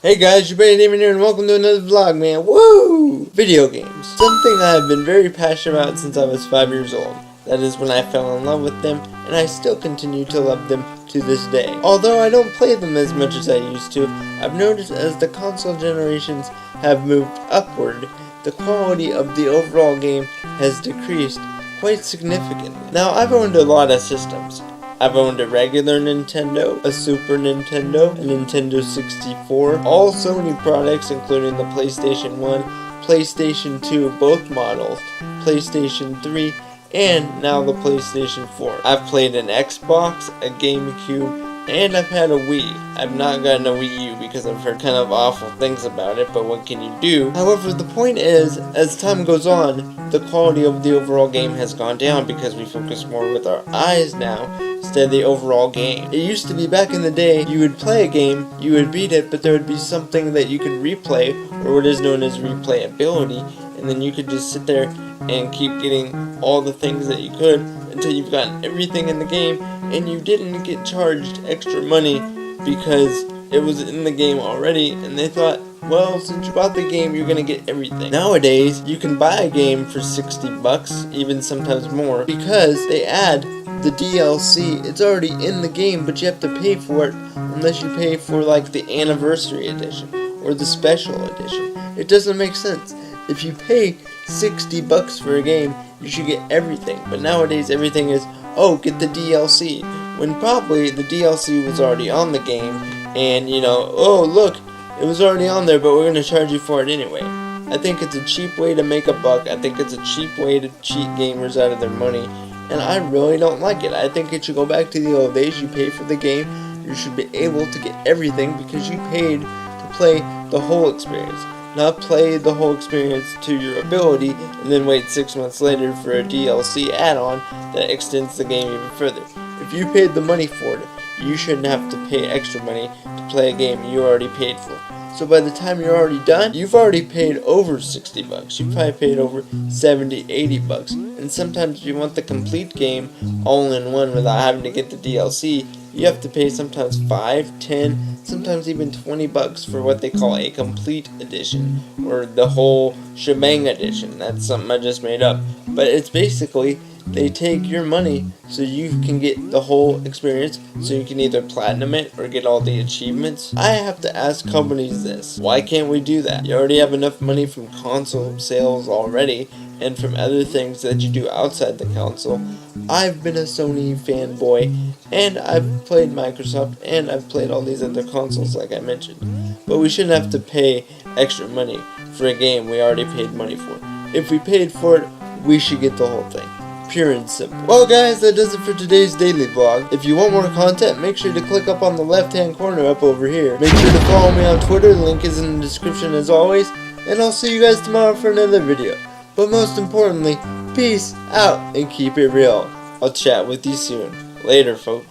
Hey guys, your buddy Damian here and welcome to another vlog, man. Woo! Video games. Something I have been very passionate about since I was 5 years old. That is when I fell in love with them, and I still continue to love them to this day. Although I don't play them as much as I used to, I've noticed as the console generations have moved upward, the quality of the overall game has decreased quite significantly. Now, I've owned a lot of systems. I've owned a regular Nintendo, a Super Nintendo, a Nintendo 64, all Sony products including the PlayStation 1, PlayStation 2, both models, PlayStation 3, and now the PlayStation 4. I've played an Xbox, a GameCube, and I've had a Wii. I've not gotten a Wii U because I've heard kind of awful things about it, but what can you do? However, the point is, as time goes on, the quality of the overall game has gone down because we focus more with our eyes now instead of the overall game. It used to be back in the day, you would play a game, you would beat it, but there would be something that you could replay, or what is known as replayability, and then you could just sit there and keep getting all the things that you could until you've gotten everything in the game, and you didn't get charged extra money because it was in the game already, and they thought, well, since you bought the game, you're gonna get everything. Nowadays, you can buy a game for 60 bucks, even sometimes more, because they add the DLC. It's already in the game, but you have to pay for it unless you pay for like the anniversary edition or the special edition. It doesn't make sense. If you pay 60 bucks for a game, you should get everything. But nowadays, everything is, oh, get the DLC, when probably the DLC was already on the game, and you know, oh look, it was already on there, but we're going to charge you for it anyway. I think it's a cheap way to make a buck. I think it's a cheap way to cheat gamers out of their money, and I really don't like it. I think it should go back to the old days. You pay for the game, you should be able to get everything because you paid to play the whole experience. Not play the whole experience to your ability and then wait 6 months later for a DLC add-on that extends the game even further. If you paid the money for it, you shouldn't have to pay extra money to play a game you already paid for. So by the time you're already done, you've already paid over 60 bucks. You probably paid over 70, 80 bucks. And sometimes if you want the complete game all in one without having to get the DLC, you have to pay sometimes 5, 10, sometimes even 20 bucks for what they call a complete edition, or the whole shebang edition. That's something I just made up. But it's basically, they take your money so you can get the whole experience, so you can either platinum it or get all the achievements. I have to ask companies this. Why can't we do that? You already have enough money from console sales already, and from other things that you do outside the console. I've been a Sony fanboy, and I've played Microsoft, and I've played all these other consoles like I mentioned. But we shouldn't have to pay extra money for a game we already paid money for. If we paid for it, we should get the whole thing. Pure and simple. Well guys, that does it for today's daily vlog. If you want more content, make sure to click up on the left hand corner up over here. Make sure to follow me on Twitter, the link is in the description as always, and I'll see you guys tomorrow for another video. But most importantly, peace out and keep it real. I'll chat with you soon. Later, folks.